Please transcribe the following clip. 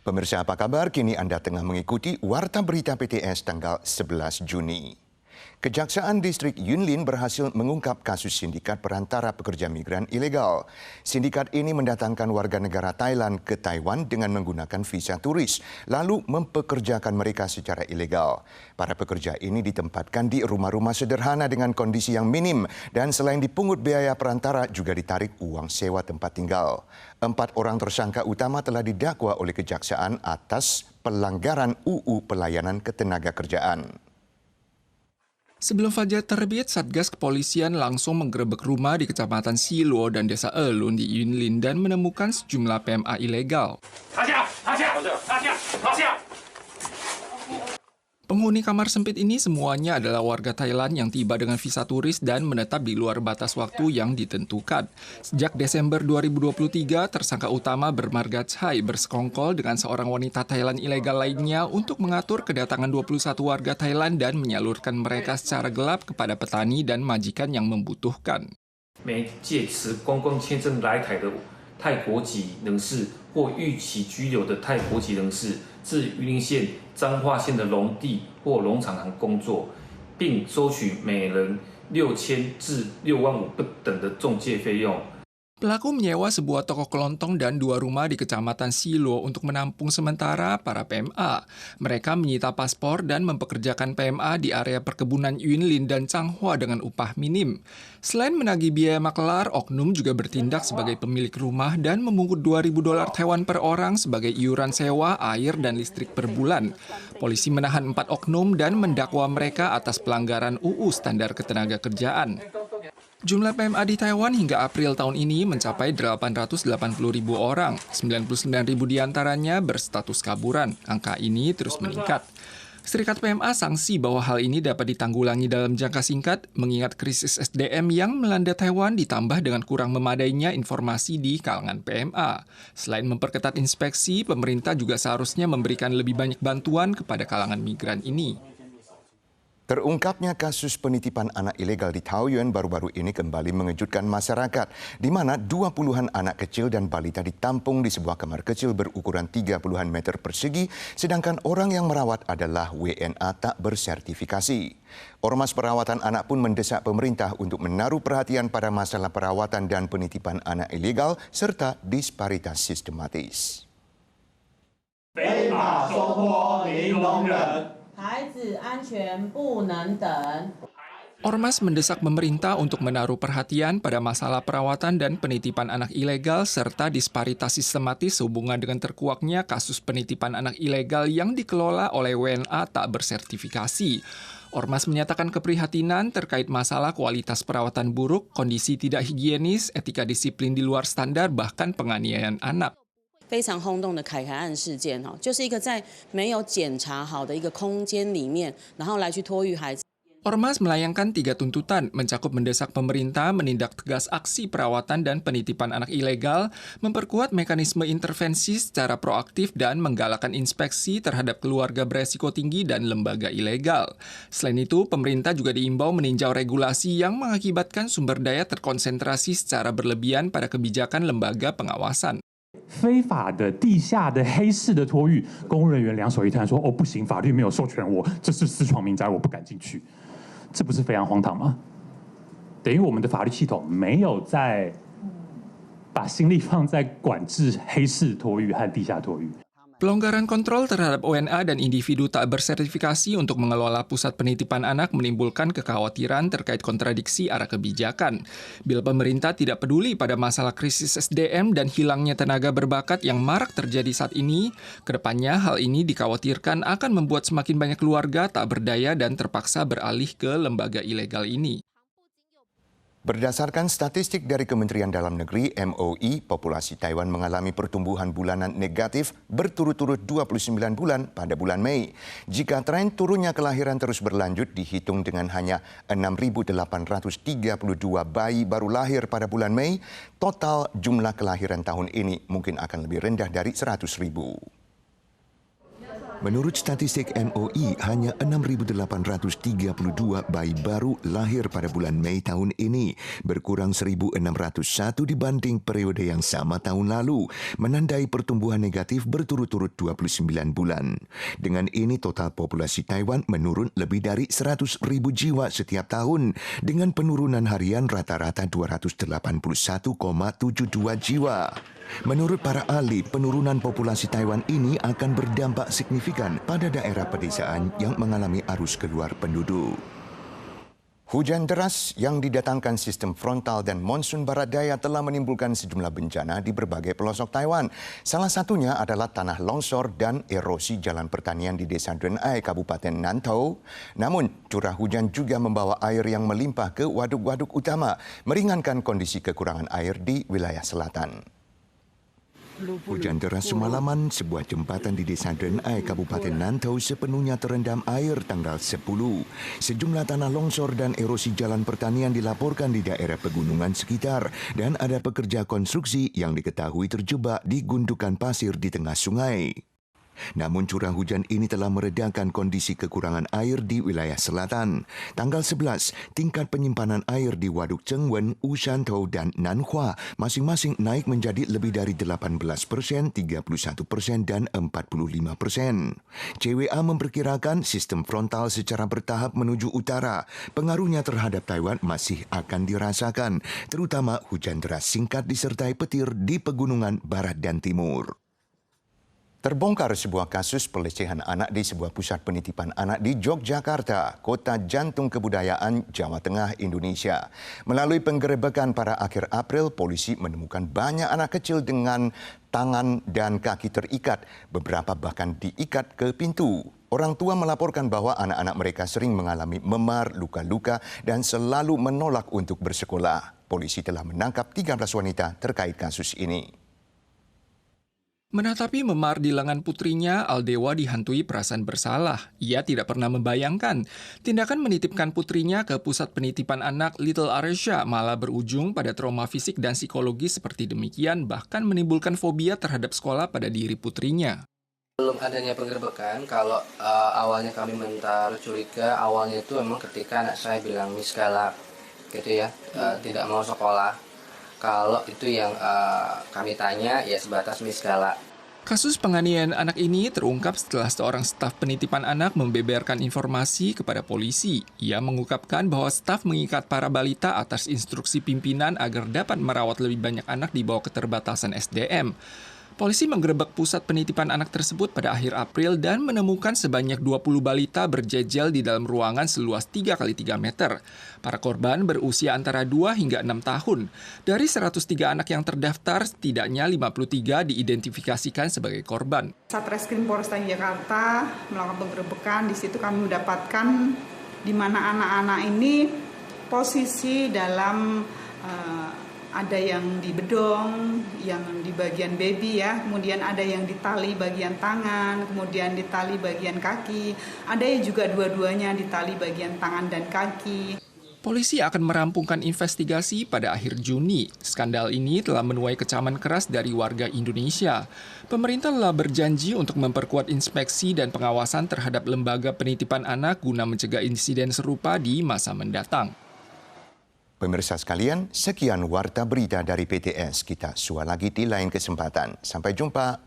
Pemirsa apa kabar? Kini Anda tengah mengikuti Warta Berita PTS tanggal 11 Juni. Kejaksaan Distrik Yunlin berhasil mengungkap kasus sindikat perantara pekerja migran ilegal. Sindikat ini mendatangkan warga negara Thailand ke Taiwan dengan menggunakan visa turis, lalu mempekerjakan mereka secara ilegal. Para pekerja ini ditempatkan di rumah-rumah sederhana dengan kondisi yang minim, dan selain dipungut biaya perantara, juga ditarik uang sewa tempat tinggal. 4 orang tersangka utama telah didakwa oleh kejaksaan atas pelanggaran UU Pelayanan Ketenagakerjaan. Sebelum fajar terbit, Satgas Kepolisian langsung menggerebek rumah di Kecamatan Siluo dan Desa Elun di Yunlin dan menemukan sejumlah PMA ilegal. Penghuni kamar sempit ini semuanya adalah warga Thailand yang tiba dengan visa turis dan menetap di luar batas waktu yang ditentukan. Sejak Desember 2023, tersangka utama bermarga Chai bersekongkol dengan seorang wanita Thailand ilegal lainnya untuk mengatur kedatangan 21 warga Thailand dan menyalurkan mereka secara gelap kepada petani dan majikan yang membutuhkan. 泰国籍人士或预期居留的泰国籍人士至云林县彰化县的农地或农场行工作，并收取每人6000至6万5不等的中介费用。 Pelaku menyewa sebuah toko kelontong dan 2 rumah di Kecamatan Siluo untuk menampung sementara para PMA. Mereka menyita paspor dan mempekerjakan PMA di area perkebunan Yunlin dan Changhua dengan upah minim. Selain menagih biaya makelar, oknum juga bertindak sebagai pemilik rumah dan memungut $2.000 Taiwan per orang sebagai iuran sewa, air, dan listrik per bulan. Polisi menahan 4 oknum dan mendakwa mereka atas pelanggaran UU Standar Ketenagakerjaan. Jumlah PMA di Taiwan hingga April tahun ini mencapai 880.000 orang. 99.000 diantaranya berstatus kaburan. Angka ini terus meningkat. Serikat PMA sanksi bahwa hal ini dapat ditanggulangi dalam jangka singkat, mengingat krisis SDM yang melanda Taiwan ditambah dengan kurang memadainya informasi di kalangan PMA. Selain memperketat inspeksi, pemerintah juga seharusnya memberikan lebih banyak bantuan kepada kalangan migran ini. Terungkapnya kasus penitipan anak ilegal di Taoyuan baru-baru ini kembali mengejutkan masyarakat, di mana 20-an anak kecil dan balita ditampung di sebuah kamar kecil berukuran 30-an meter persegi, sedangkan orang yang merawat adalah WNA tak bersertifikasi. Ormas perawatan anak pun mendesak pemerintah untuk menaruh perhatian pada masalah perawatan dan penitipan anak ilegal serta disparitas sistematis. Ormas mendesak pemerintah untuk menaruh perhatian pada masalah perawatan dan penitipan anak ilegal serta disparitas sistematis sehubungan dengan terkuaknya kasus penitipan anak ilegal yang dikelola oleh WNA tak bersertifikasi. Ormas menyatakan keprihatinan terkait masalah kualitas perawatan buruk, kondisi tidak higienis, etika disiplin di luar standar, bahkan penganiayaan anak. 非常轰动的凯凯案事件就是一个在没有检查好的一个空间里面，然后来去托育孩子。 Ormas melayangkan 3 tuntutan, mencakup mendesak pemerintah menindak tegas aksi perawatan dan penitipan anak ilegal, memperkuat mekanisme intervensi secara proaktif dan menggalakkan inspeksi terhadap keluarga beresiko tinggi dan lembaga ilegal. Selain itu, pemerintah juga diimbau meninjau regulasi yang mengakibatkan sumber daya terkonsentrasi secara berlebihan pada kebijakan lembaga pengawasan. 非法的地下的黑市的托育，公务人员两手一摊说：“哦，不行，法律没有授权我，这是私闯民宅，我不敢进去。”这不是非常荒唐吗？等于我们的法律系统没有在把心力放在管制黑市托育和地下托育。 Pelonggaran kontrol terhadap WNA dan individu tak bersertifikasi untuk mengelola pusat penitipan anak menimbulkan kekhawatiran terkait kontradiksi arah kebijakan. Bila pemerintah tidak peduli pada masalah krisis SDM dan hilangnya tenaga berbakat yang marak terjadi saat ini, kedepannya hal ini dikhawatirkan akan membuat semakin banyak keluarga tak berdaya dan terpaksa beralih ke lembaga ilegal ini. Berdasarkan statistik dari Kementerian Dalam Negeri MOI, populasi Taiwan mengalami pertumbuhan bulanan negatif berturut-turut 29 bulan pada bulan Mei. Jika tren turunnya kelahiran terus berlanjut, dihitung dengan hanya 6.832 bayi baru lahir pada bulan Mei, total jumlah kelahiran tahun ini mungkin akan lebih rendah dari 100.000. Menurut statistik MOI, hanya 6.832 bayi baru lahir pada bulan Mei tahun ini, berkurang 1.601 dibanding periode yang sama tahun lalu, menandai pertumbuhan negatif berturut-turut 29 bulan. Dengan ini, total populasi Taiwan menurun lebih dari 100.000 jiwa setiap tahun, dengan penurunan harian rata-rata 281,72 jiwa. Menurut para ahli, penurunan populasi Taiwan ini akan berdampak signifikan pada daerah pedesaan yang mengalami arus keluar penduduk. Hujan deras yang didatangkan sistem frontal dan monsun barat daya telah menimbulkan sejumlah bencana di berbagai pelosok Taiwan. Salah satunya adalah tanah longsor dan erosi jalan pertanian di Desa Duen Ai, Kabupaten Nantou. Namun, curah hujan juga membawa air yang melimpah ke waduk-waduk utama, meringankan kondisi kekurangan air di wilayah selatan. Hujan deras semalaman, sebuah jembatan di Desa Duen Ai, Kabupaten Nantou sepenuhnya terendam air tanggal 10. Sejumlah tanah longsor dan erosi jalan pertanian dilaporkan di daerah pegunungan sekitar dan ada pekerja konstruksi yang diketahui terjebak di gundukan pasir di tengah sungai. Namun curah hujan ini telah meredakan kondisi kekurangan air di wilayah selatan. Tanggal 11, tingkat penyimpanan air di Waduk Chengwen, Ushantou dan Nanhua masing-masing naik menjadi lebih dari 18%, 31% dan 45%. CWA memperkirakan sistem frontal secara bertahap menuju utara. Pengaruhnya terhadap Taiwan masih akan dirasakan, terutama hujan deras singkat disertai petir di pegunungan barat dan timur. Terbongkar sebuah kasus pelecehan anak di sebuah pusat penitipan anak di Yogyakarta, kota jantung kebudayaan Jawa Tengah, Indonesia. Melalui penggerebekan pada akhir April, polisi menemukan banyak anak kecil dengan tangan dan kaki terikat, beberapa bahkan diikat ke pintu. Orang tua melaporkan bahwa anak-anak mereka sering mengalami memar, luka-luka dan selalu menolak untuk bersekolah. Polisi telah menangkap 13 wanita terkait kasus ini. Menatapi memar di lengan putrinya, Aldewa dihantui perasaan bersalah. Ia tidak pernah membayangkan tindakan menitipkan putrinya ke pusat penitipan anak Little Aresha malah berujung pada trauma fisik dan psikologis seperti demikian, bahkan menimbulkan fobia terhadap sekolah pada diri putrinya. Belum adanya penggerbekan, kalau awalnya kami mentar curiga, awalnya itu memang ketika anak saya bilang Miss galak, gitu ya, tidak mau sekolah. Kalau itu yang kami tanya, ya sebatas Miss galak. Kasus penganiayaan anak ini terungkap setelah seorang staf penitipan anak membeberkan informasi kepada polisi. Ia mengungkapkan bahwa staf mengikat para balita atas instruksi pimpinan agar dapat merawat lebih banyak anak di bawah keterbatasan SDM. Polisi menggerebek pusat penitipan anak tersebut pada akhir April dan menemukan sebanyak 20 balita berjejel di dalam ruangan seluas 3 x 3 meter. Para korban berusia antara 2 hingga 6 tahun. Dari 103 anak yang terdaftar, setidaknya 53 diidentifikasikan sebagai korban. Satreskrim Polresta Jakarta melakukan penggerebekan. Di situ kami mendapatkan di mana anak-anak ini posisi dalam ada yang di bedong, yang di bagian baby ya, kemudian ada yang di tali bagian tangan, kemudian di tali bagian kaki, ada yang juga dua-duanya di tali bagian tangan dan kaki. Polisi akan merampungkan investigasi pada akhir Juni. Skandal ini telah menuai kecaman keras dari warga Indonesia. Pemerintah telah berjanji untuk memperkuat inspeksi dan pengawasan terhadap lembaga penitipan anak guna mencegah insiden serupa di masa mendatang. Pemirsa sekalian, sekian warta berita dari PTS. Kita sua lagi di lain kesempatan. Sampai jumpa.